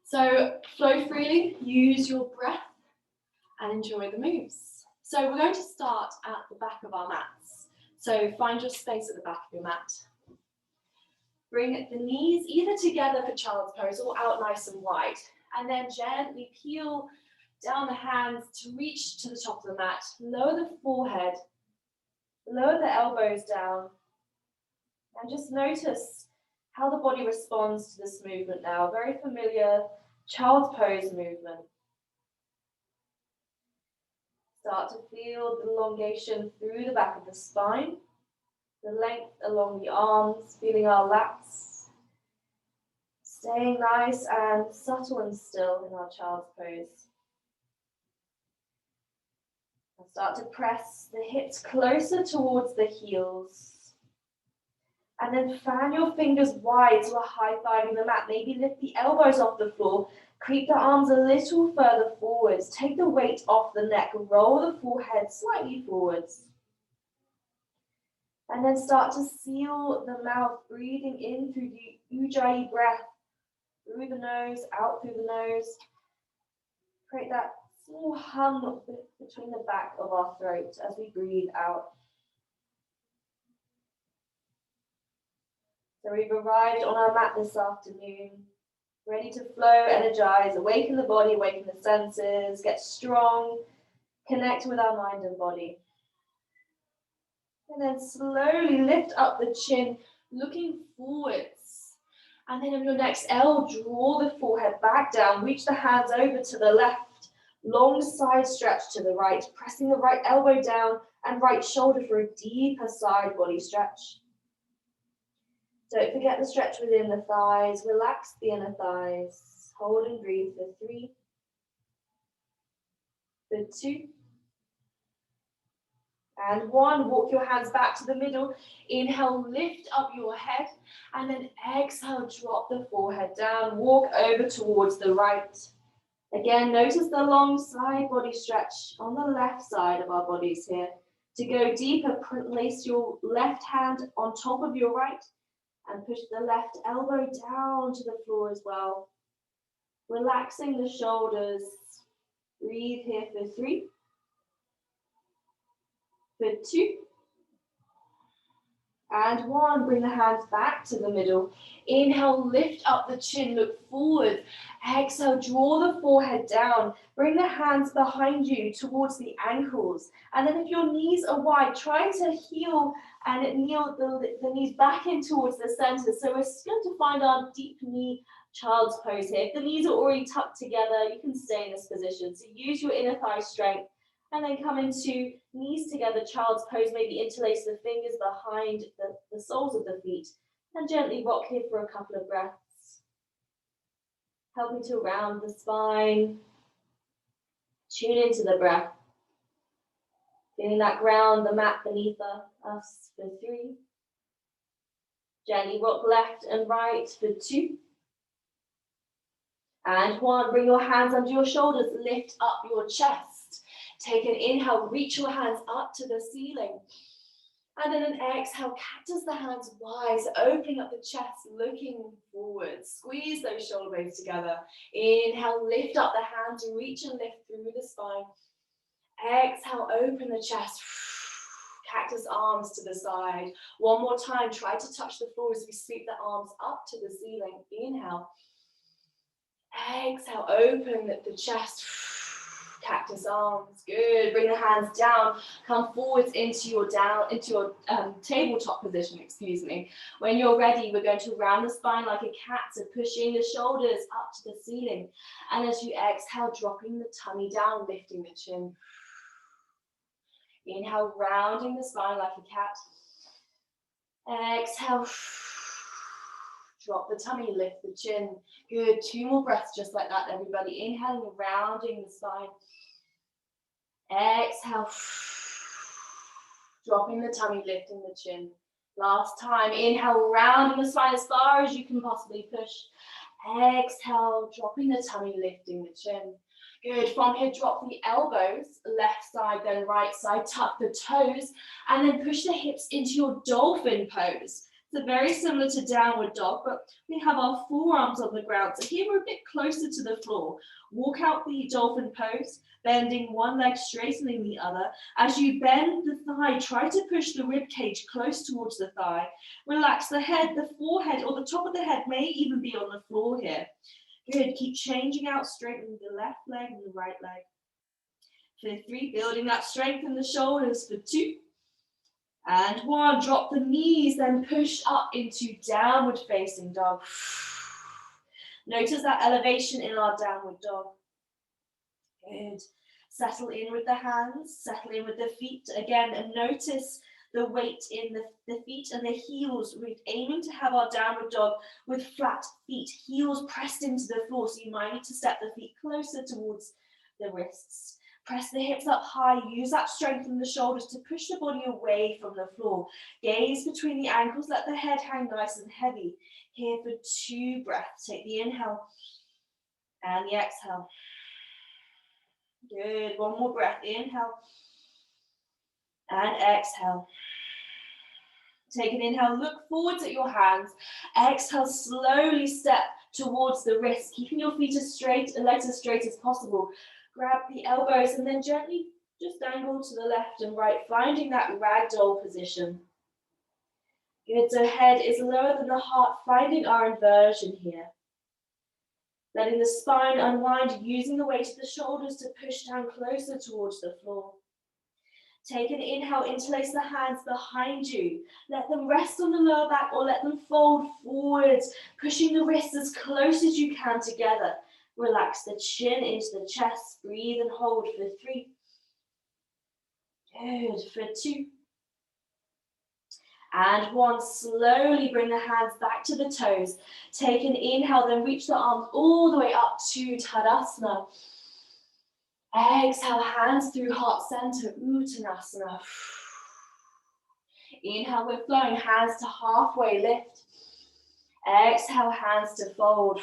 So flow freely, use your breath and enjoy the moves. So we're going to start at the back of our mats. So find your space at the back of your mat. Bring the knees either together for child's pose or out nice and wide. And then gently peel down the hands to reach to the top of the mat. Lower the forehead, lower the elbows down. And just notice how the body responds to this movement now. Very familiar child's pose movement. Start to feel the elongation through the back of the spine, the length along the arms, feeling our lats. Staying nice and subtle and still in our child's pose. And start to press the hips closer towards the heels. And then fan your fingers wide to a high five in the mat. Maybe lift the elbows off the floor. Creep the arms a little further forwards. Take the weight off the neck. Roll the forehead slightly forwards. And then start to seal the mouth, breathing in through the Ujjayi breath. Through the nose, out through the nose. Create that small hum between the back of our throat as we breathe out. So we've arrived on our mat this afternoon, ready to flow, energize, awaken the body, awaken the senses, get strong, connect with our mind and body. And then slowly lift up the chin, looking forwards. And then on your next L, draw the forehead back down, reach the hands over to the left, long side stretch to the right, pressing the right elbow down and right shoulder for a deeper side body stretch. Don't forget the stretch within the thighs. Relax the inner thighs. Hold and breathe for 3, for 2, and 1. Walk your hands back to the middle. Inhale, lift up your head, and then exhale, drop the forehead down. Walk over towards the right. Again, notice the long side body stretch on the left side of our bodies here. To go deeper, place your left hand on top of your right, and push the left elbow down to the floor as well. Relaxing the shoulders. Breathe here for 3, for 2, and 1. Bring the hands back to the middle. Inhale, lift up the chin, look forward. Exhale, draw the forehead down. Bring the hands behind you towards the ankles. And then if your knees are wide, try to heel and kneel the knees back in towards the center. So we're going to find our deep knee child's pose here. If the knees are already tucked together, you can stay in this position. So use your inner thigh strength. And then come into knees together, child's pose. Maybe interlace the fingers behind the soles of the feet. And gently rock here for a couple of breaths. Helping to round the spine. Tune into the breath. Feeling that ground, the mat beneath us for 3. Gently rock left and right for 2. And 1. Bring your hands under your shoulders. Lift up your chest. Take an inhale, reach your hands up to the ceiling. And then an exhale, cactus the hands wide, so opening up the chest, looking forward. Squeeze those shoulder blades together. Inhale, lift up the hands, reach and lift through the spine. Exhale, open the chest. Cactus arms to the side. One more time, try to touch the floor as we sweep the arms up to the ceiling. Inhale. Exhale, open the chest. Cactus arms, good. Bring the hands down, come forwards into your tabletop position, excuse me. When you're ready, we're going to round the spine like a cat, so pushing the shoulders up to the ceiling. And as you exhale, dropping the tummy down, lifting the chin. Inhale, rounding the spine like a cat. Exhale, drop the tummy, lift the chin. Good, 2 more breaths just like that, everybody. Inhaling, rounding the spine. Exhale, dropping the tummy, lifting the chin. Last time, inhale, rounding the spine as far as you can possibly push. Exhale, dropping the tummy, lifting the chin. Good, from here, drop the elbows, left side, then right side, tuck the toes, and then push the hips into your dolphin pose. So very similar to downward dog, but we have our forearms on the ground. So here we're a bit closer to the floor. Walk out the dolphin pose, bending one leg, straightening the other. As you bend the thigh, try to push the rib cage close towards the thigh. Relax the head, the forehead, or the top of the head may even be on the floor here. Good, keep changing out, straightening the left leg and the right leg. For 3, building that strength in the shoulders. For 2, and 1, drop the knees, then push up into downward facing dog. Notice that elevation in our downward dog. Good. Settle in with the hands, settle in with the feet again, and notice the weight in the feet and the heels. We're aiming to have our downward dog with flat feet, heels pressed into the floor, so you might need to step the feet closer towards the wrists. Press the hips up high, use that strength in the shoulders to push the body away from the floor. Gaze between the ankles, let the head hang nice and heavy. Here for 2 breaths. Take the inhale and the exhale. Good, 1 more breath. Inhale and exhale. Take an inhale, look forwards at your hands. Exhale, slowly step towards the wrist, keeping your feet as straight and legs as straight as possible. Grab the elbows and then gently just angle to the left and right, finding that ragdoll position. Good, so head is lower than the heart, finding our inversion here. Letting the spine unwind, using the weight of the shoulders to push down closer towards the floor. Take an inhale, interlace the hands behind you. Let them rest on the lower back or let them fold forwards, pushing the wrists as close as you can together. Relax the chin into the chest. Breathe and hold for 3. Good, for 2. And 1. Slowly bring the hands back to the toes. Take an inhale, then reach the arms all the way up to Tadasana. Exhale, hands through heart center, Uttanasana. Inhale, we're flowing, hands to halfway lift. Exhale, hands to fold.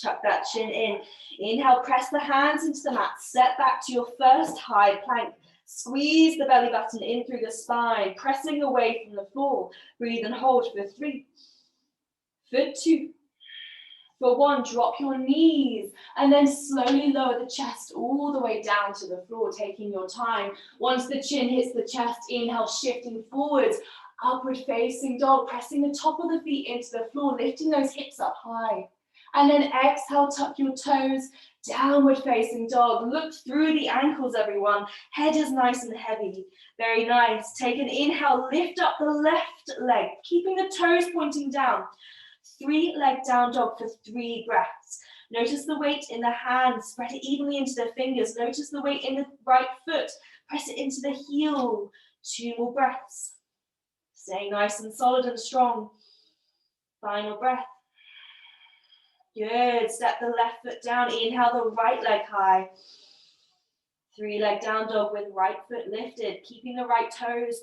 Tuck that chin in. Inhale, press the hands into the mat. Step back to your first high plank. Squeeze the belly button in through the spine, pressing away from the floor. Breathe and hold for 3. For 2. For 1, drop your knees and then slowly lower the chest all the way down to the floor, taking your time. Once the chin hits the chest, inhale, shifting forwards, upward facing dog, pressing the top of the feet into the floor, lifting those hips up high. And then exhale, tuck your toes, downward facing dog. Look through the ankles, everyone. Head is nice and heavy. Very nice. Take an inhale, lift up the left leg, keeping the toes pointing down. 3 leg down dog for 3 breaths. Notice the weight in the hands, spread it evenly into the fingers. Notice the weight in the right foot, press it into the heel. 2 more breaths. Stay nice and solid and strong. Final breath. Good, step the left foot down, inhale the right leg high. 3 leg down dog with right foot lifted, keeping the right toes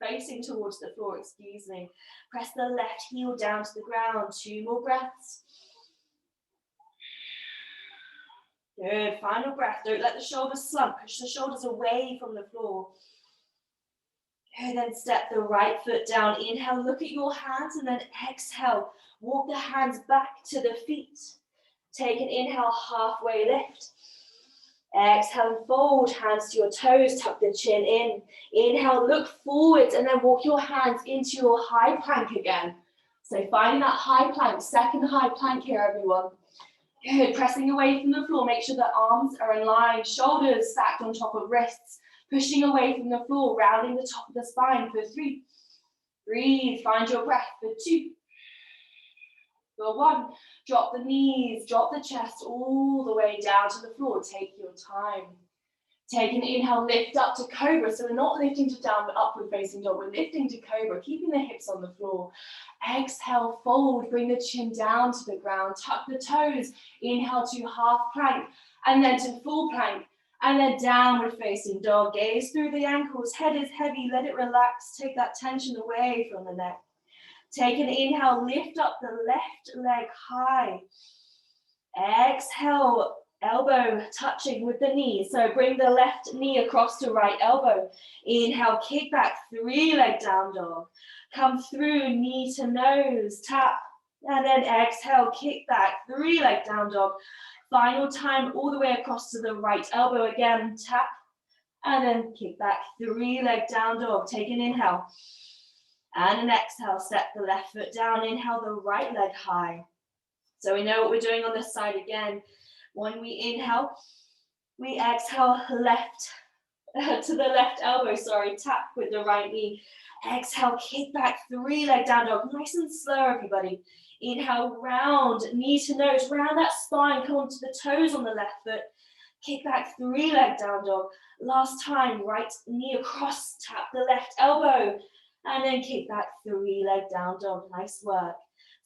facing towards the floor, excuse me. Press the left heel down to the ground, 2 more breaths. Good, final breath, don't let the shoulders slump, push the shoulders away from the floor. Good, then step the right foot down, inhale, look at your hands and then exhale. Walk the hands back to the feet. Take an inhale, halfway lift. Exhale and fold, hands to your toes, tuck the chin in. Inhale, look forwards and then walk your hands into your high plank again. So finding that high plank, second high plank here, everyone. Good, pressing away from the floor, make sure the arms are in line, shoulders stacked on top of wrists, pushing away from the floor, rounding the top of the spine for 3. Breathe, find your breath for 2. For 1, drop the knees, drop the chest all the way down to the floor. Take your time. Take an inhale, lift up to cobra. So we're not lifting to downward, upward facing dog. We're lifting to cobra, keeping the hips on the floor. Exhale, fold, bring the chin down to the ground. Tuck the toes. Inhale to half plank and then to full plank. And then downward facing dog. Gaze through the ankles. Head is heavy. Let it relax. Take that tension away from the neck. Take an inhale, lift up the left leg high. Exhale, elbow touching with the knee. So bring the left knee across to right elbow. Inhale, kick back, 3-leg down dog. Come through, knee to nose, tap. And then exhale, kick back, 3-leg down dog. Final time, all the way across to the right elbow again, tap. And then kick back, 3-leg down dog. Take an inhale. And an exhale, step the left foot down. Inhale the right leg high. So we know what we're doing on this side again. When we inhale, we exhale left to the left elbow, tap with the right knee. Exhale, kick back, 3-leg down dog. Nice and slow, everybody. Inhale, round, knee to nose, round that spine, come onto the toes on the left foot. Kick back, 3-leg down dog. Last time, right knee across, tap the left elbow. And then kick back, 3-leg down dog. Nice work.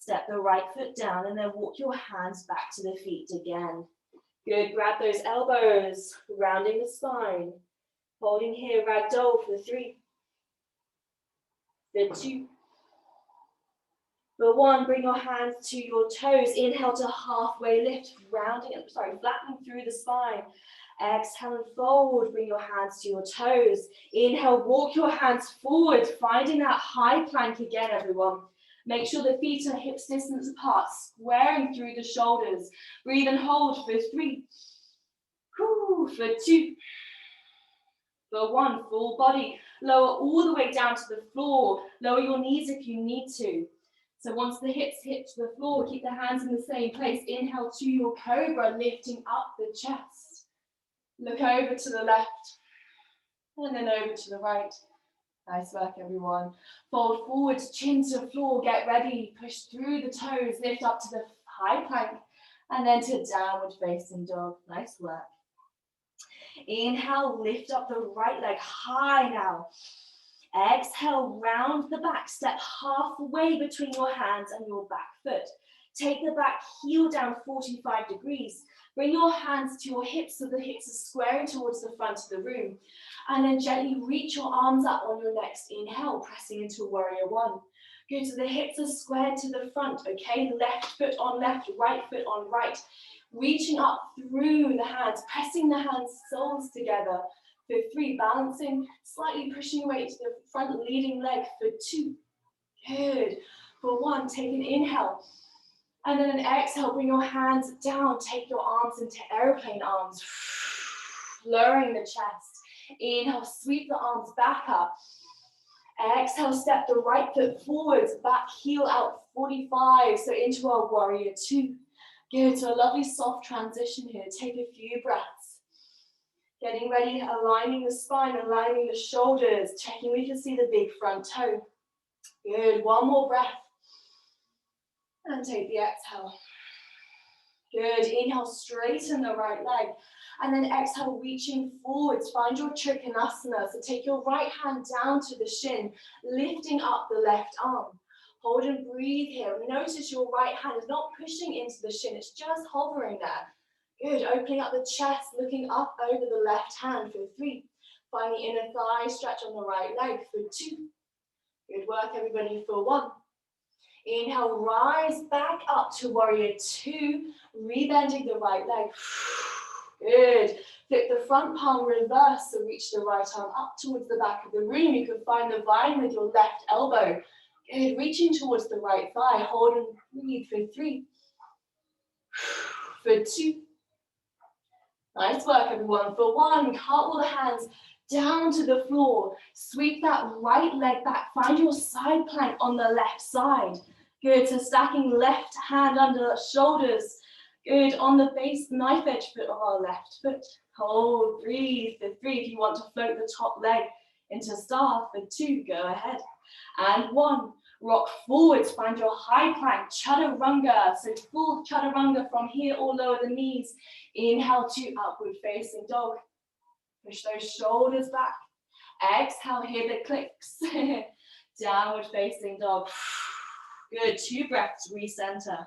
Step the right foot down and then walk your hands back to the feet again. Good, grab those elbows, rounding the spine. Holding here, ragdoll for 3, for 2, for 1. Bring your hands to your toes. Inhale to halfway lift, flattening through the spine. Exhale and fold, bring your hands to your toes. Inhale, walk your hands forward, finding that high plank again, everyone. Make sure the feet are hips distance apart, squaring through the shoulders. Breathe and hold for 3, for 2, for 1. Full body. Lower all the way down to the floor. Lower your knees if you need to. So once the hips hit the floor, keep the hands in the same place. Inhale to your cobra, lifting up the chest. Look over to the left, and then over to the right. Nice work, everyone. Fold forward, chin to floor, get ready. Push through the toes, lift up to the high plank, and then to downward facing dog. Nice work. Inhale, lift up the right leg high now. Exhale, round the back, step halfway between your hands and your back foot. Take the back heel down 45 degrees. Bring your hands to your hips so the hips are squaring towards the front of the room. And then gently reach your arms up on your next inhale, pressing into Warrior 1. Good, so the hips are squared to the front, okay? Left foot on left, right foot on right. Reaching up through the hands, pressing the hands soles together. For 3, balancing, slightly pushing weight to the front leading leg. For 2, good. For 1, take an inhale. And then an exhale, bring your hands down, take your arms into airplane arms. Lowering the chest. Inhale, sweep the arms back up. Exhale, step the right foot forwards, back heel out 45. So into our Warrior 2. Good, so a lovely soft transition here. Take a few breaths. Getting ready, aligning the spine, aligning the shoulders, checking we can see the big front toe. Good, 1 more breath. And take the exhale. Good, inhale, straighten the right leg. And then exhale, reaching forwards, find your Trikonasana. So take your right hand down to the shin, lifting up the left arm. Hold and breathe here. Notice your right hand is not pushing into the shin, it's just hovering there. Good, opening up the chest, looking up over the left hand for 3. Find the inner thigh stretch on the right leg for 2. Good work, everybody, for 1. Inhale, rise back up to Warrior 2, rebending the right leg. Good. Flip the front palm reverse, so reach the right arm up towards the back of the room. You can find the vine with your left elbow. Good, reaching towards the right thigh. Hold and breathe for 3, for 2. Nice work, everyone. For 1, cartwheel the hands down to the floor. Sweep that right leg back. Find your side plank on the left side. Good, so stacking left hand under the shoulders. Good, on the base, knife edge foot of our left foot. Hold, breathe for 3. If you want to float the top leg into star, for 2, go ahead. And 1, rock forwards, find your high plank, Chaturanga. So full Chaturanga from here or lower the knees. Inhale to upward facing dog. Push those shoulders back. Exhale, hear the clicks. Downward facing dog. Good, 2 breaths, recenter.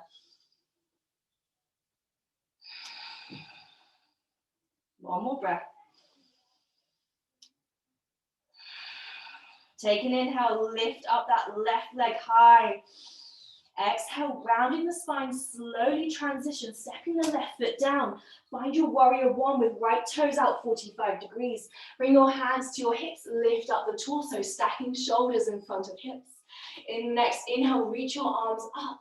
One more breath. Take an inhale, lift up that left leg high. Exhale, grounding the spine, slowly transition, stepping the left foot down. Find your warrior one with right toes out 45 degrees. Bring your hands to your hips, lift up the torso, stacking shoulders in front of hips. In next inhale, reach your arms up.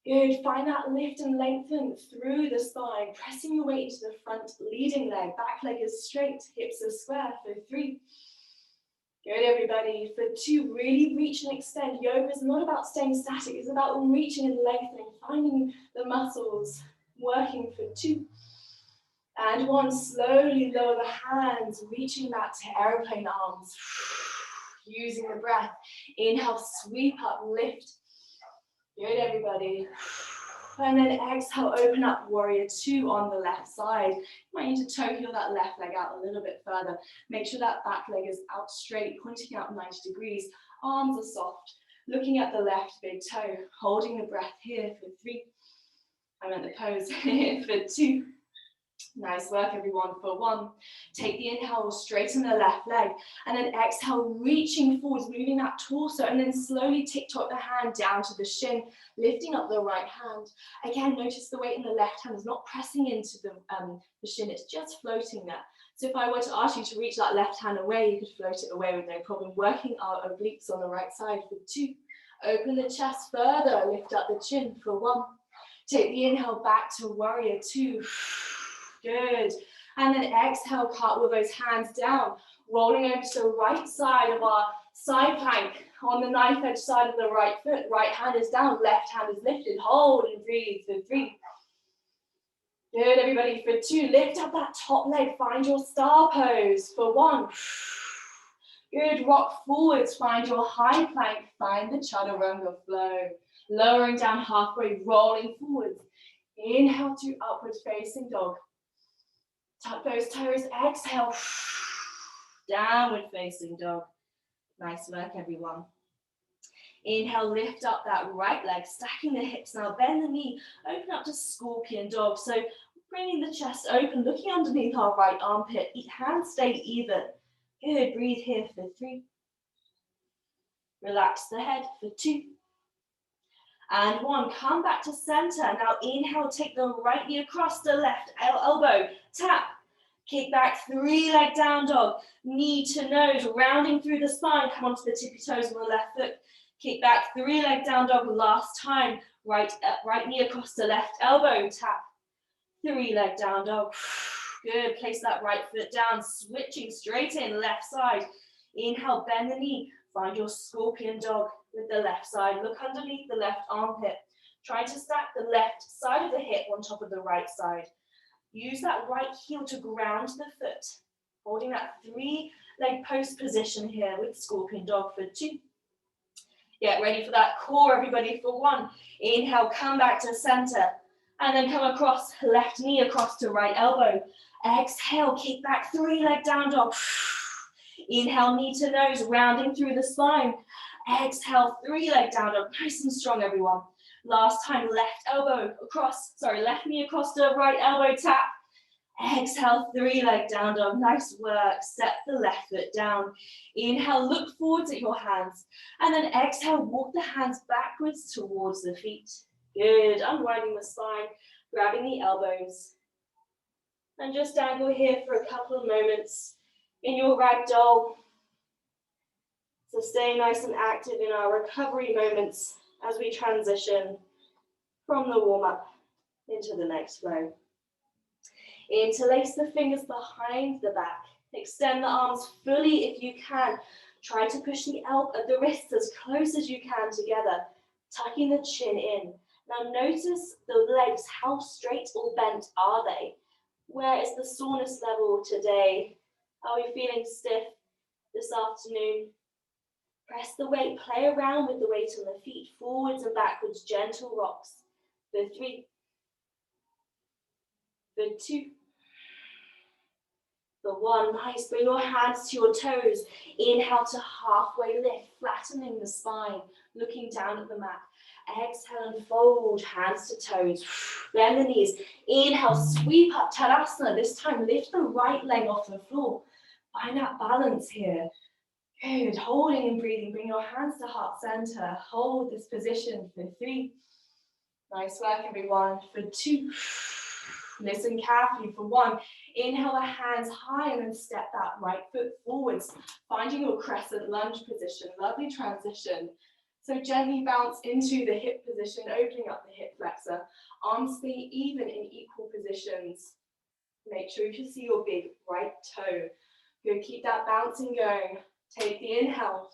Good, find that lift and lengthen through the spine, pressing your weight into the front leading leg. Back leg is straight, hips are square for 3. Good, everybody. For 2, really reach and extend. Yoga is not about staying static, it's about reaching and lengthening, finding the muscles, working for 2. And 1, slowly lower the hands, reaching back to airplane arms. Using the breath. Inhale, sweep up, lift. Good, everybody. And then exhale, open up warrior 2 on the left side. You might need to toe heel that left leg out a little bit further. Make sure that back leg is out straight, pointing out 90 degrees. Arms are soft. Looking at the left big toe. Holding the breath here for 3. I meant the pose for 2. Nice work, everyone, for 1. Take the inhale, straighten the left leg, and then exhale, reaching forwards, moving that torso, and then slowly tick-tock the hand down to the shin, lifting up the right hand. Again, notice the weight in the left hand is not pressing into the shin, it's just floating there. So if I were to ask you to reach that left hand away, you could float it away with no problem, working our obliques on the right side for 2. Open the chest further, lift up the chin for 1. Take the inhale back to warrior 2. Good. And then exhale, cartwheel those hands down, rolling over to the right side of our side plank on the knife edge side of the right foot. Right hand is down, left hand is lifted. Hold and breathe for 3. Good, everybody, for 2. Lift up that top leg, find your star pose for 1. Good, rock forwards, find your high plank, find the Chaturanga flow. Lowering down halfway, rolling forwards. Inhale to upward facing dog. Tuck those toes, exhale, downward facing dog. Nice work, everyone. Inhale, lift up that right leg, stacking the hips now, bend the knee, open up to scorpion dog. So bringing the chest open, looking underneath our right armpit, hands stay even. Good, breathe here for 3. Relax the head for 2. And 1, come back to center. Now inhale, take the right knee across the left elbow, tap, kick back, 3 leg down dog, knee to nose, rounding through the spine, come onto the tippy toes on the left foot, kick back, 3 leg down dog, last time, right knee across the left elbow, tap, 3 leg down dog, good, place that right foot down, switching straight in, left side, inhale, bend the knee, find your scorpion dog with the left side. Look underneath the left armpit. Try to stack the left side of the hip on top of the right side. Use that right heel to ground the foot. Holding that 3-leg post position here with scorpion dog for 2. Get ready for that core, everybody, for 1. Inhale, come back to center. And then come across, left knee across to right elbow. Exhale, kick back, 3-leg down dog. Inhale, knee to nose, rounding through the spine. Exhale, 3-leg down dog. Nice and strong, everyone. Last time, left knee across the right elbow, tap. Exhale, 3-leg down dog. Nice work. Step the left foot down. Inhale, look forwards at your hands. And then exhale, walk the hands backwards towards the feet. Good. Unwinding the spine, grabbing the elbows. And just dangle here for a couple of moments in your ragdoll. So stay nice and active in our recovery moments as we transition from the warm-up into the next flow. Interlace the fingers behind the back. Extend the arms fully if you can. Try to push the wrists as close as you can together, tucking the chin in. Now notice the legs, how straight or bent are they? Where is the soreness level today? Are we feeling stiff this afternoon? Press the weight, play around with the weight on the feet, forwards and backwards, gentle rocks. For 3, for 2, for 1. Nice, bring your hands to your toes. Inhale to halfway lift, flattening the spine, looking down at the mat. Exhale and fold, hands to toes. Bend the knees. Inhale, sweep up, Tadasana. This time, lift the right leg off the floor. Find that balance here. Good, holding and breathing. Bring your hands to heart center. Hold this position for 3. Nice work, everyone. For 2. Listen carefully for 1. Inhale the hands high and then step that right foot forwards, finding your crescent lunge position. Lovely transition. So gently bounce into the hip position, opening up the hip flexor. Arms stay even in equal positions. Make sure you can see your big right toe. Good, keep that bouncing going. Take the inhale.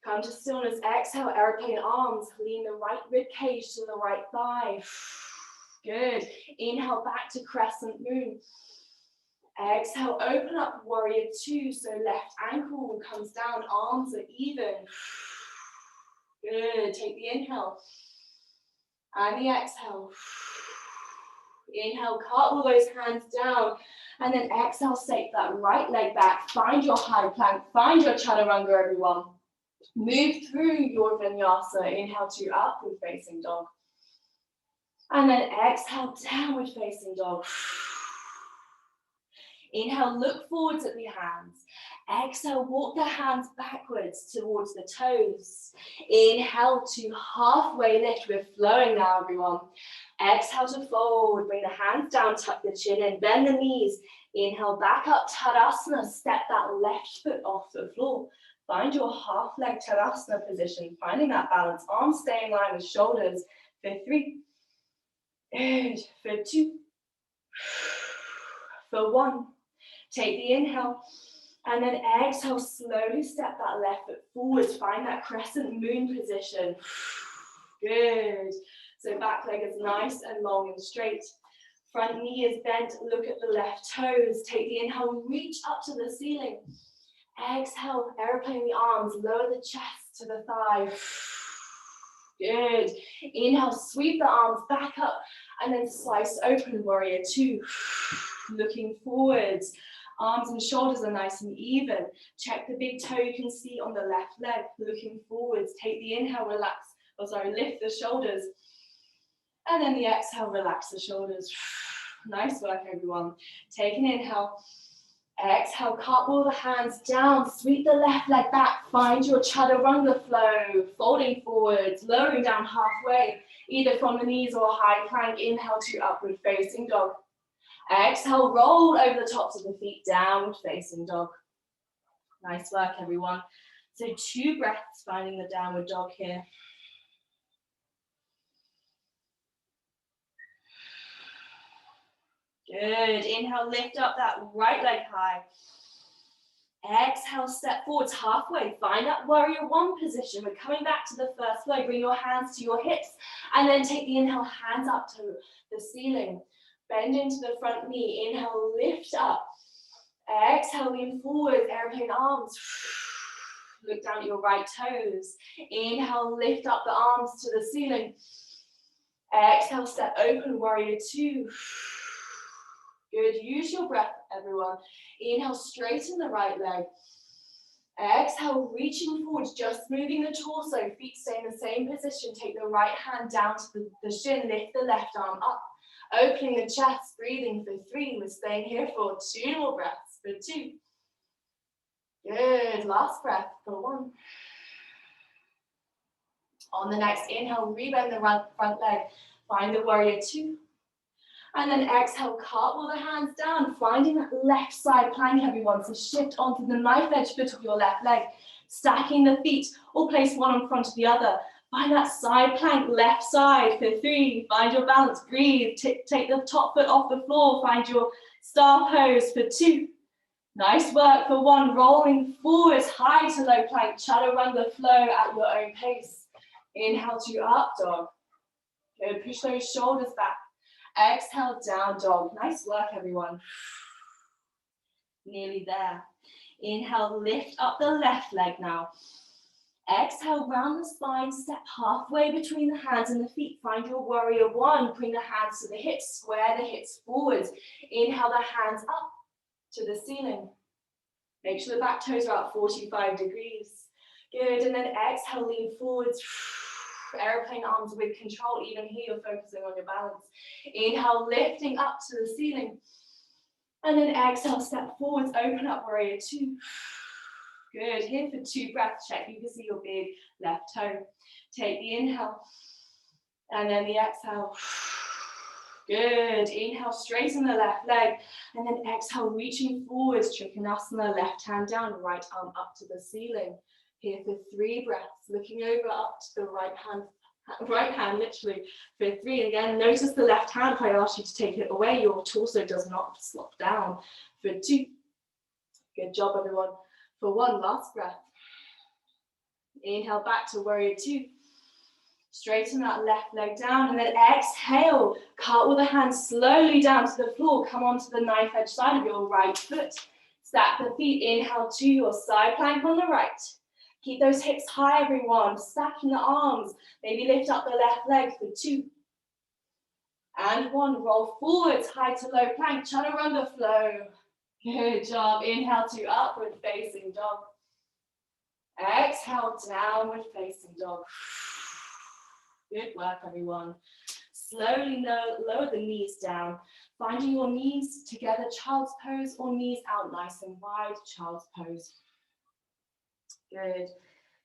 Come to stillness. Exhale, airplane arms. Lean the right rib cage to the right thigh. Good. Inhale back to crescent moon. Exhale, open up warrior 2. So left ankle comes down, arms are even. Good. Take the inhale. And the exhale. Inhale, cartwheel those hands down. And then exhale, take that right leg back. Find your high plank. Find your chaturanga, everyone. Move through your vinyasa. Inhale to upward facing dog. And then exhale, downward facing dog. Inhale, look forwards at the hands. Exhale, walk the hands backwards towards the toes. Inhale to halfway lift. We're flowing now, everyone. Exhale to fold. Bring the hands down, tuck the chin in, bend the knees. Inhale, back up, Tadasana. Step that left foot off the floor. Find your half leg Tadasana position, finding that balance. Arms stay in line with shoulders. For 3. Good. For 2. For 1. Take the inhale. And then exhale, slowly step that left foot forwards. Find that crescent moon position. Good. So back leg is nice and long and straight. Front knee is bent. Look at the left toes. Take the inhale, reach up to the ceiling. Exhale, airplane the arms. Lower the chest to the thigh. Good. Inhale, sweep the arms back up. And then slice open, warrior 2. Looking forwards. Arms and shoulders are nice and even. Check the big toe you can see on the left leg. Looking forwards. Take the inhale, relax. Lift the shoulders. And then the exhale, relax the shoulders. Nice work, everyone. Take an inhale. Exhale, cartwheel the hands down. Sweep the left leg back. Find your chaturanga flow. Folding forwards, lowering down halfway, either from the knees or high plank. Inhale to upward facing dog. Exhale, roll over the tops of the feet, downward facing dog. Nice work, everyone. So 2 breaths, finding the downward dog here. Good. Inhale, lift up that right leg high. Exhale, step forwards halfway. Find that warrior 1 position. We're coming back to the first flow. Bring your hands to your hips. And then take the inhale, hands up to the ceiling. Bend into the front knee. Inhale, lift up. Exhale, lean forward. Airplane arms. Look down at your right toes. Inhale, lift up the arms to the ceiling. Exhale, step open, warrior 2. Good, use your breath, everyone. Inhale, straighten the right leg. Exhale, reaching forward, just moving the torso. Feet stay in the same position. Take the right hand down to the shin. Lift the left arm up. Opening the chest, breathing for 3. We're staying here for 2 more breaths. For 2. Good, last breath for 1. On the next inhale, rebend the front leg. Find the warrior 2. And then exhale, cartwheel the hands down, finding that left side plank, everyone. So shift onto the knife edge foot of your left leg, stacking the feet, or place one in front of the other. Find that side plank, left side for 3. Find your balance, breathe. Take the top foot off the floor. Find your star pose for 2. Nice work for 1. Rolling forwards, high to low plank, chaturanga flow at your own pace. Inhale to up dog. Good, push those shoulders back. Exhale, down dog. Nice work, everyone. Nearly there. Inhale, lift up the left leg now. Exhale, round the spine, step halfway between the hands and the feet. Find your warrior 1. Bring the hands to the hips, square the hips forwards. Inhale the hands up to the ceiling. Make sure the back toes are at 45 degrees. Good, and then exhale, lean forwards. Airplane arms with control. Even here, you're focusing on your balance. Inhale, lifting up to the ceiling. And then exhale, step forwards, open up, warrior 2. Good. Here for 2 breaths. Check you can see your big left toe. Take the inhale and then the exhale. Good. Inhale, straighten the left leg, and then exhale, reaching forwards, Trikonasana, left hand down, right arm up to the ceiling. Here for 3 breaths, looking over up to the right hand literally for 3. Again, notice the left hand. If I ask you to take it away, your torso does not slop down. For 2. Good job, everyone. For 1, last breath. Inhale back to warrior 2. Straighten that left leg down, and then exhale. Cartwheel the hands slowly down to the floor. Come onto the knife edge side of your right foot. Stack the feet. Inhale to your side plank on the right. Keep those hips high, everyone. Stacking the arms. Maybe lift up the left leg for 2. And 1. Roll forwards, high to low plank. Chaturanga flow. Good job. Inhale to upward facing dog. Exhale, downward facing dog. Good work, everyone. Slowly lower the knees down. Finding your knees together, child's pose, or knees out nice and wide, child's pose. Good.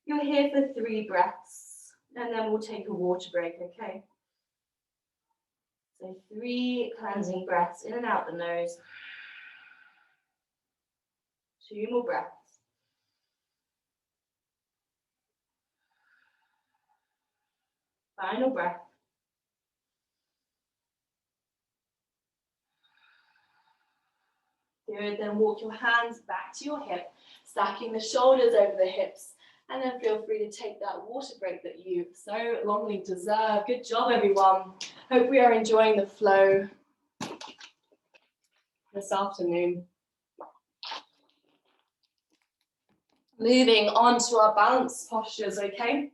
You're here for 3 breaths, and then we'll take a water break, okay? So 3 cleansing breaths in and out the nose. 2 more breaths. Final breath. Good, then walk your hands back to your hip, stacking the shoulders over the hips, and then feel free to take that water break that you so longly deserve. Good job, everyone. Hope we are enjoying the flow this afternoon. Moving on to our balance postures, okay?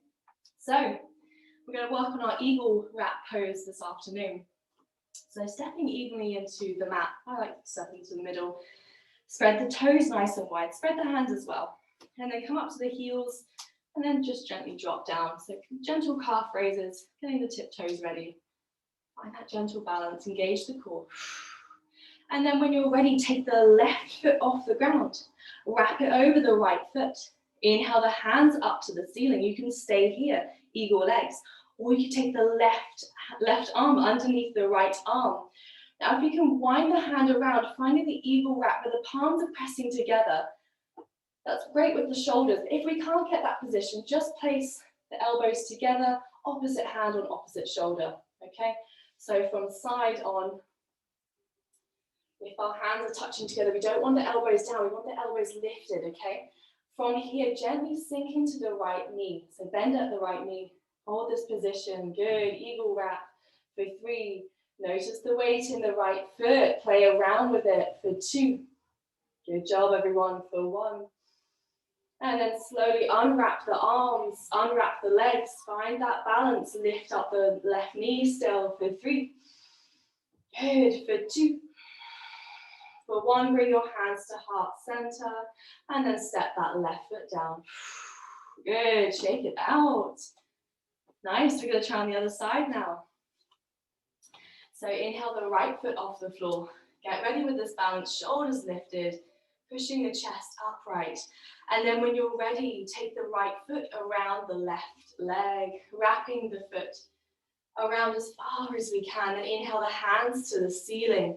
So, we're going to work on our eagle wrap pose this afternoon. So stepping evenly into the mat, I like to step into the middle. Spread the toes nice and wide, spread the hands as well. And then come up to the heels and then just gently drop down. So gentle calf raises, getting the tiptoes ready. Find that gentle balance, engage the core. And then when you're ready, take the left foot off the ground. Wrap it over the right foot. Inhale the hands up to the ceiling. You can stay here, eagle legs. Or you can take the left arm underneath the right arm. Now, if you can wind the hand around, finding the eagle wrap where the palms are pressing together, that's great with the shoulders. If we can't get that position, just place the elbows together, opposite hand on opposite shoulder, okay? So from side on, if our hands are touching together, we don't want the elbows down, we want the elbows lifted, okay? From here, gently sink into the right knee. So bend at the right knee. Hold this position, good, eagle wrap for 3. Notice the weight in the right foot, play around with it for 2. Good job, everyone, for 1. And then slowly unwrap the arms, unwrap the legs, find that balance, lift up the left knee still for 3. Good, for 2. For 1, bring your hands to heart center, and then step that left foot down. Good, shake it out. Nice, we're going to try on the other side now. So inhale the right foot off the floor. Get ready with this balance, shoulders lifted, pushing the chest upright. And then when you're ready, take the right foot around the left leg, wrapping the foot around as far as we can. And inhale the hands to the ceiling.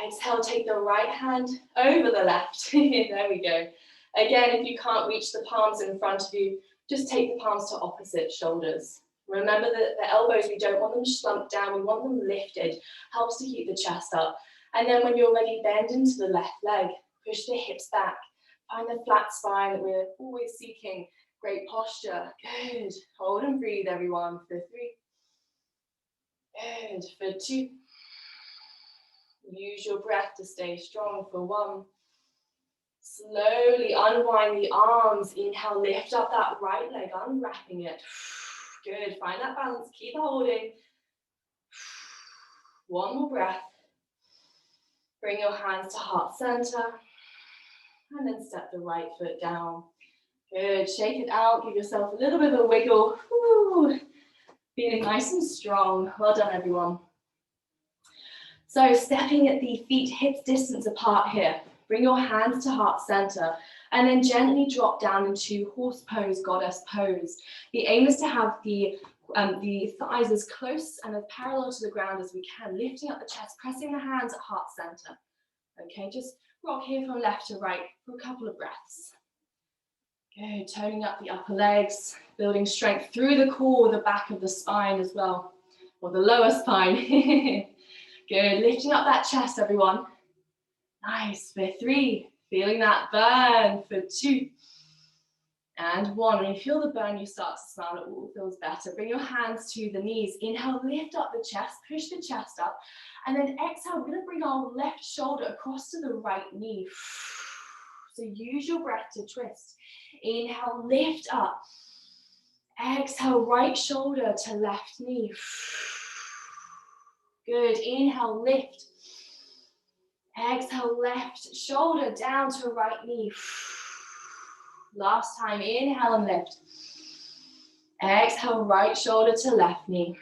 Exhale, take the right hand over the left. There we go. Again, if you can't reach the palms in front of you, just take the palms to opposite shoulders. Remember that the elbows, we don't want them slumped down, we want them lifted. Helps to keep the chest up. And then when you're ready, bend into the left leg. Push the hips back. Find the flat spine that we're always seeking. Great posture. Good. Hold and breathe, everyone, for 3. Good. For 2. Use your breath to stay strong for 1. Slowly unwind the arms. Inhale, lift up that right leg, unwrapping it. Good, find that balance, keep holding. 1 more breath. Bring your hands to heart center. And then step the right foot down. Good, shake it out, give yourself a little bit of a wiggle. Woo. Feeling nice and strong. Well done, everyone. So stepping at the feet hips distance apart here. Bring your hands to heart center. And then gently drop down into horse pose, goddess pose. The aim is to have the thighs as close and as parallel to the ground as we can, lifting up the chest, pressing the hands at heart center. Okay, just rock here from left to right for a couple of breaths. Good, toning up the upper legs, building strength through the core, the back of the spine as well, or the lower spine. Good, lifting up that chest, everyone. Nice, for 3, feeling that burn for 2, and 1. When you feel the burn, you start to smile, it all feels better. Bring your hands to the knees. Inhale, lift up the chest, push the chest up, and then exhale, we're gonna bring our left shoulder across to the right knee. So use your breath to twist. Inhale, lift up. Exhale, right shoulder to left knee. Good, inhale, lift. Exhale, left shoulder down to right knee. Last time, inhale and lift. Exhale, right shoulder to left knee.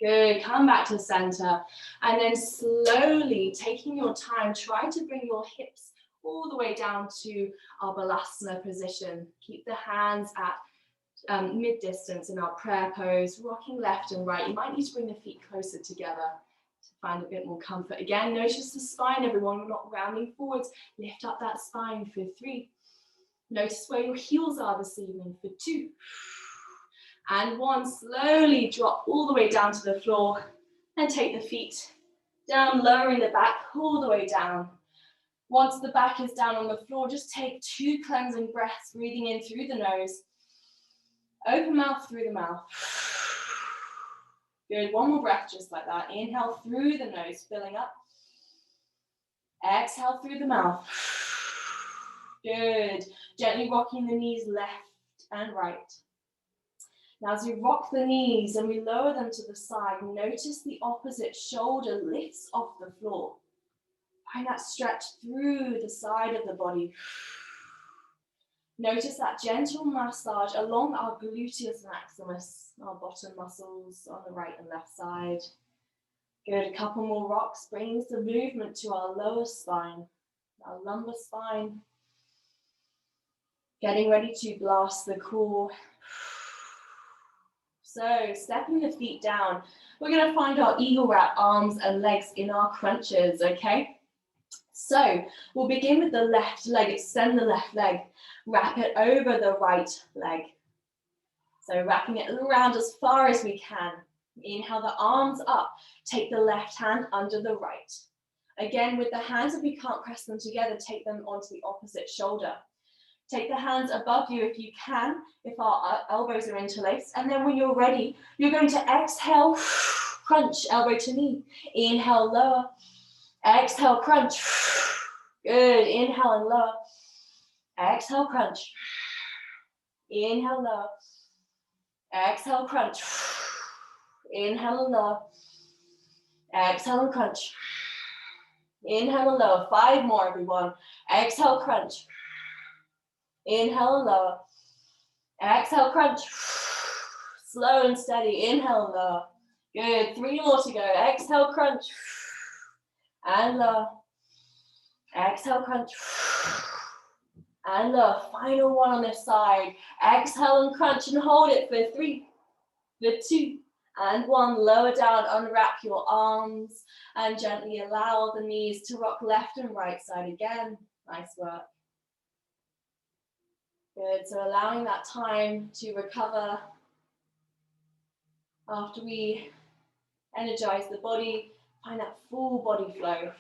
Good, come back to center. And then slowly, taking your time, try to bring your hips all the way down to our Balasana position. Keep the hands at mid-distance in our prayer pose, rocking left and right. You might need to bring the feet closer together to find a bit more comfort. Again, notice the spine, everyone. We're not rounding forwards. Lift up that spine for 3. Notice where your heels are this evening for 2. And 1, slowly drop all the way down to the floor and take the feet down, lowering the back all the way down. Once the back is down on the floor, just take 2 cleansing breaths, breathing in through the nose. Open mouth through the mouth. Good, 1 more breath just like that. Inhale through the nose, filling up. Exhale through the mouth. Good. Gently rocking the knees left and right. Now as we rock the knees and we lower them to the side, notice the opposite shoulder lifts off the floor. Find that stretch through the side of the body. Notice that gentle massage along our gluteus maximus, our bottom muscles on the right and left side. Good, a couple more rocks brings the movement to our lower spine, our lumbar spine. Getting ready to blast the core. So, stepping the feet down, we're going to find our eagle wrap arms and legs in our crunches, okay? So, we'll begin with the left leg, extend the left leg, wrap it over the right leg. So, wrapping it around as far as we can. Inhale the arms up, take the left hand under the right. Again, with the hands, if you can't press them together, take them onto the opposite shoulder. Take the hands above you if you can, if our elbows are interlaced. And then when you're ready, you're going to exhale, crunch, elbow to knee. Inhale, lower. Exhale, crunch. Good. Inhale and lower. Exhale, crunch. Inhale, lower. Exhale, crunch. Inhale and lower. Exhale and crunch. Inhale and lower. 5 more, everyone. Exhale, crunch. Inhale and lower. Exhale, crunch. Slow and steady. Inhale and lower. Good. 3 more to go. Exhale, crunch. And lower. Exhale, crunch. And lower. Final one on this side. Exhale and crunch and hold it for 3, for 2, and 1. Lower down. Unwrap your arms and gently allow the knees to rock left and right side again. Nice work. Good, so allowing that time to recover after we energize the body, find that full body flow.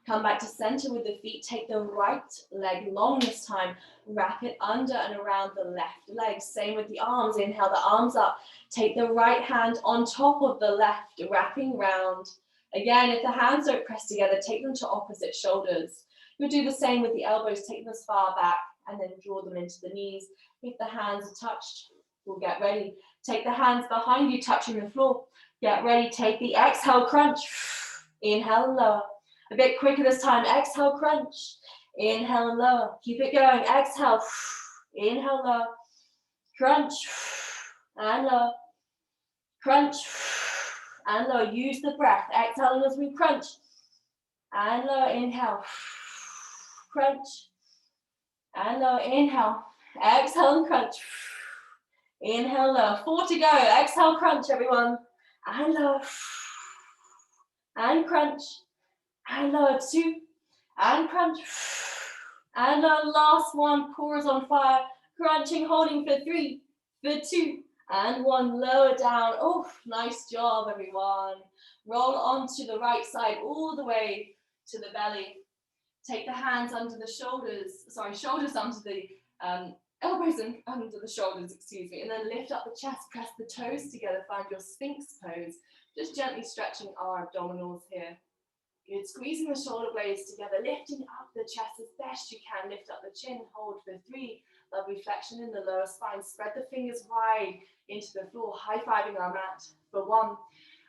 Come back to center with the feet, take the right leg long this time, wrap it under and around the left leg. Same with the arms, inhale the arms up, take the right hand on top of the left, wrapping round. Again, if the hands don't press together, take them to opposite shoulders. You'll do the same with the elbows, take them as far back and then draw them into the knees. If the hands are touched, we'll get ready. Take the hands behind you, touching the floor. Get ready, take the exhale, crunch. Inhale and lower. A bit quicker this time, exhale, crunch. Inhale and lower. Keep it going, exhale. Inhale, lower. Crunch. And lower. Crunch. And lower. Use the breath. Exhaling as we crunch. And lower, inhale. crunch. And lower, inhale. Exhale and crunch. Inhale, lower. 4 to go. Exhale, crunch, everyone. And lower. And crunch. And lower. 2. And crunch. And our last one. Core is on fire. Crunching, holding for 3, for 2, and 1. Lower down. Oh, nice job, everyone. Roll onto the right side all the way to the belly. Take the hands under the shoulders. Sorry, shoulders under the elbows and under the shoulders, excuse me. And then lift up the chest. Press the toes together. Find your Sphinx pose. Just gently stretching our abdominals here. Good. Squeezing the shoulder blades together. Lifting up the chest as best you can. Lift up the chin. Hold for 3. Lovely flexion in the lower spine. Spread the fingers wide into the floor. High-fiving our mat for 1.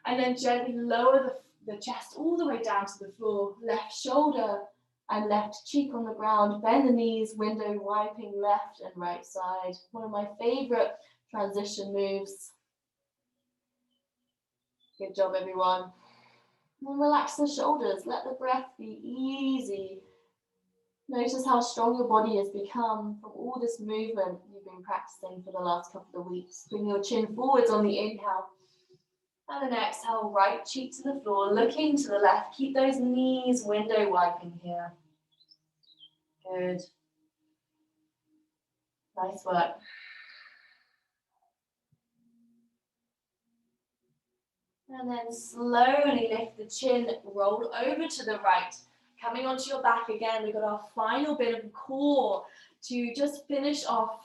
And then gently lower the chest all the way down to the floor. Left shoulder and left cheek on the ground. Bend the knees, window wiping left and right side. One of my favorite transition moves. Good job, everyone. And relax the shoulders. Let the breath be easy. Notice how strong your body has become from all this movement you've been practicing for the last couple of weeks. Bring your chin forwards on the inhale. And then exhale, right cheek to the floor, looking to the left. Keep those knees window wiping here. Good. Nice work. And then slowly lift the chin, roll over to the right. Coming onto your back again, we've got our final bit of core to just finish off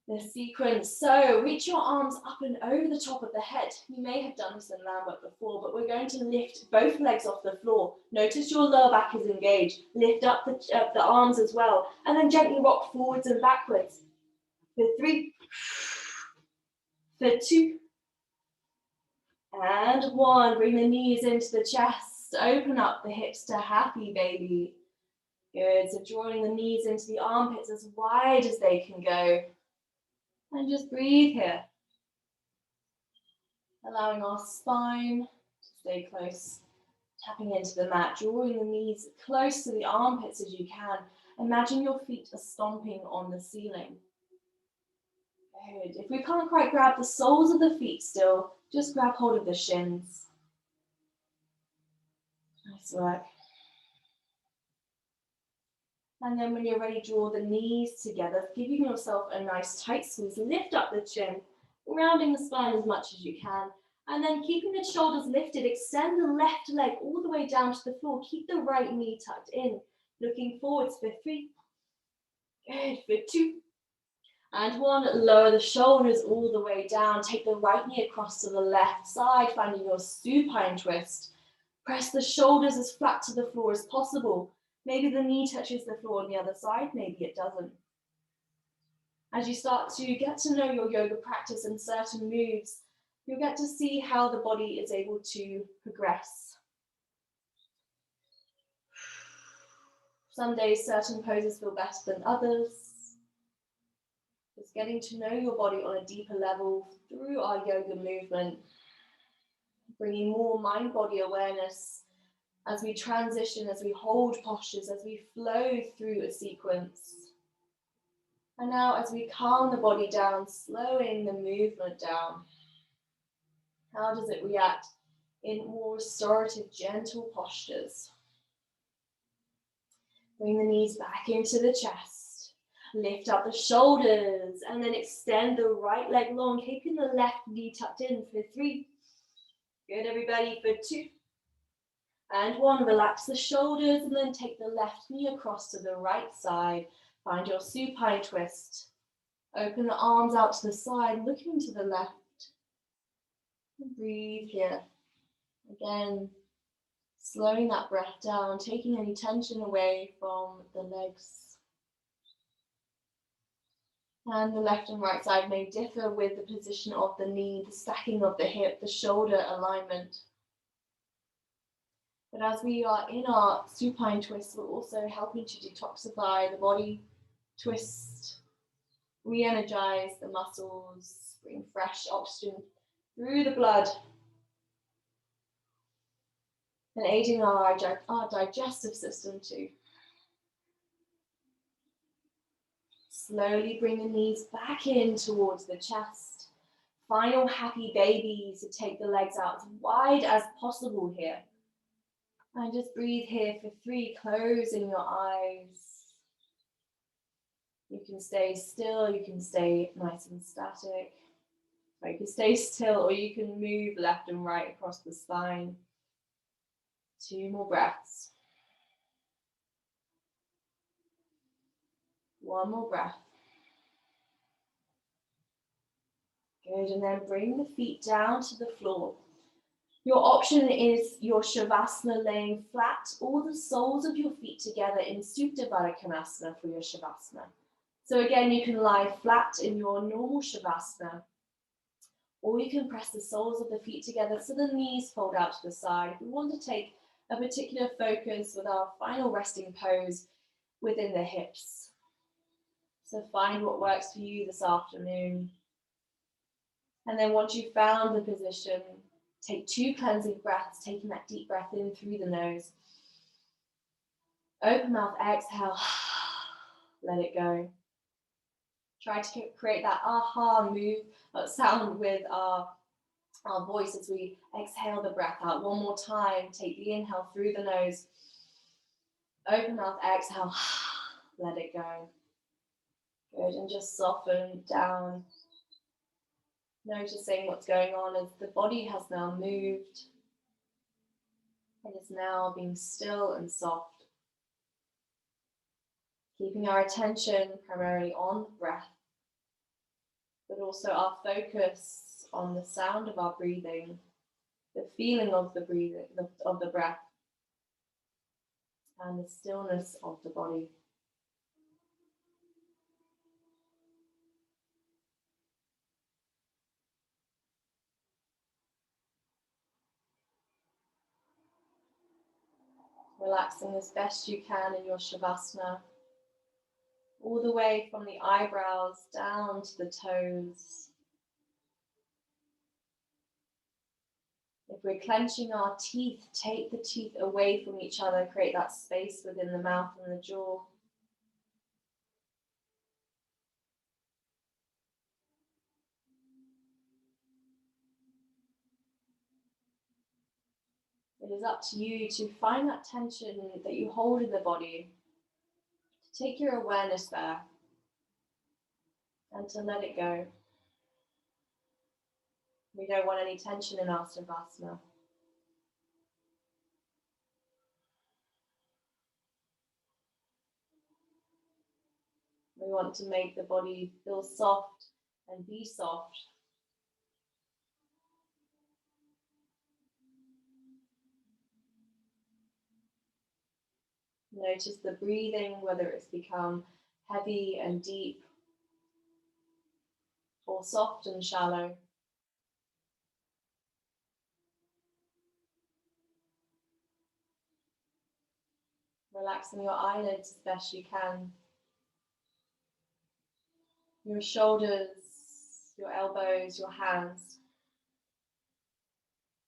the sequence. So reach your arms up and over the top of the head. You may have done this in land work before, but we're going to lift both legs off the floor. Notice your lower back is engaged. Lift up the arms as well, and then gently rock forwards and backwards. For 3, for 2, and 1. Bring the knees into the chest. Open up the hips to happy baby. Good. So drawing the knees into the armpits as wide as they can go. And just breathe here. Allowing our spine to stay close. Tapping into the mat. Drawing the knees close to the armpits as you can. Imagine your feet are stomping on the ceiling. Good. If we can't quite grab the soles of the feet still, just grab hold of the shins. Nice work. And then when you're ready, draw the knees together, giving yourself a nice tight squeeze. Lift up the chin, rounding the spine as much as you can. And then keeping the shoulders lifted, extend the left leg all the way down to the floor. Keep the right knee tucked in. Looking forwards for 3. Good, for 2. And 1, lower the shoulders all the way down. Take the right knee across to the left side, finding your supine twist. Press the shoulders as flat to the floor as possible. Maybe the knee touches the floor on the other side, maybe it doesn't. As you start to get to know your yoga practice and certain moves, you'll get to see how the body is able to progress. Some days certain poses feel better than others. Just getting to know your body on a deeper level through our yoga movement, bringing more mind-body awareness as we transition, as we hold postures, as we flow through a sequence. And now as we calm the body down, slowing the movement down, how does it react in more restorative, gentle postures? Bring the knees back into the chest. Lift up the shoulders and then extend the right leg long, keeping the left knee tucked in for 3. Good, everybody, for 2. And 1, relax the shoulders and then take the left knee across to the right side. Find your supine twist. Open the arms out to the side, looking to the left. And breathe here. Again, slowing that breath down, taking any tension away from the legs. And the left and right side may differ with the position of the knee, the stacking of the hip, the shoulder alignment. But as we are in our supine twist, we're also helping to detoxify the body, twist, re-energize the muscles, bring fresh oxygen through the blood, and aiding our digestive system too. Slowly bring the knees back in towards the chest. Final happy baby to take the legs out as wide as possible here. And just breathe here for 3, closing your eyes. You can stay still, you can stay nice and static. Or you can stay still, or you can move left and right across the spine. 2 more breaths. 1 more breath. Good, and then bring the feet down to the floor. Your option is your Shavasana laying flat, or the soles of your feet together in Supta Baddha Konasana for your Shavasana. So again, you can lie flat in your normal Shavasana, or you can press the soles of the feet together so the knees fold out to the side. We want to take a particular focus with our final resting pose within the hips. So find what works for you this afternoon. And then once you've found the position, take 2 cleansing breaths, taking that deep breath in through the nose. Open mouth, exhale, let it go. Try to create that aha sound with our voice as we exhale the breath out. One more time, take the inhale through the nose. Open mouth, exhale, let it go. Good, and just soften down. Noticing what's going on as the body has now moved. It is now being still and soft. Keeping our attention primarily on the breath, but also our focus on the sound of our breathing, the feeling of the breathing, of the breath, and the stillness of the body. Relaxing as best you can in your Shavasana, all the way from the eyebrows down to the toes. If we're clenching our teeth, take the teeth away from each other, create that space within the mouth and the jaw. It is up to you to find that tension that you hold in the body, to take your awareness there, and to let it go. We don't want any tension in our Savasana. We want to make the body feel soft and be soft. Notice the breathing, whether it's become heavy and deep or soft and shallow. Relaxing your eyelids as best you can. Your shoulders, your elbows, your hands.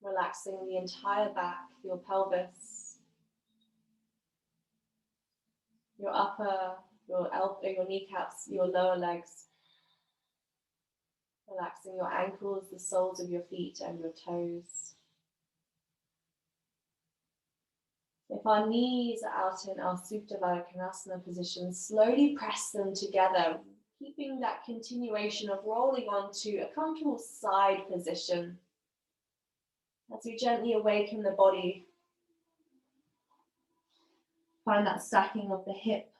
Relaxing the entire back, your pelvis, your upper, your kneecaps, your lower legs. Relaxing your ankles, the soles of your feet and your toes. If our knees are out in our Supta Baddha Konasana position, slowly press them together, keeping that continuation of rolling onto a comfortable side position. As we gently awaken the body, find that stacking of the hip,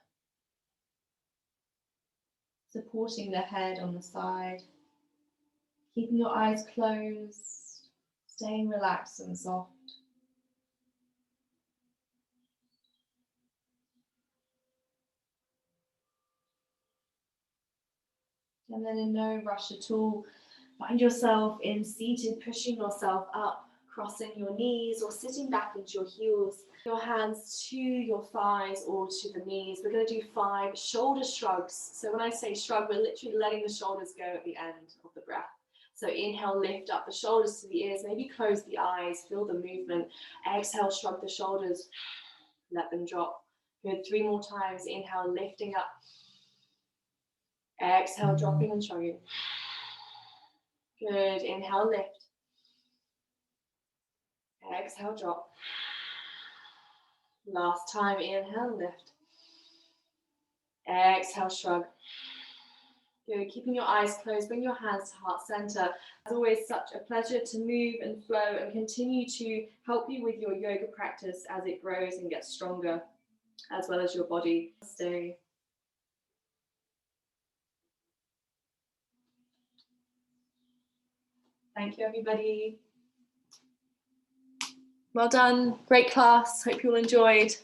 supporting the head on the side, keeping your eyes closed, staying relaxed and soft. And then in no rush at all, find yourself in seated, pushing yourself up, crossing your knees or sitting back into your heels. Your hands to your thighs or to the knees. We're going to do 5 shoulder shrugs. So when I say shrug, we're literally letting the shoulders go at the end of the breath. So inhale, lift up the shoulders to the ears, maybe close the eyes, feel the movement. Exhale, shrug the shoulders, let them drop. Good, 3 more times. Inhale, lifting up. Exhale, dropping and shrugging. Good. Inhale, lift. Exhale, drop. Last time, inhale, lift. Exhale, shrug. Good. Keeping your eyes closed, bring your hands to heart center. As always, such a pleasure to move and flow and continue to help you with your yoga practice as it grows and gets stronger, as well as your body. Stay. Thank you, everybody. Well done. Great class. Hope you all enjoyed.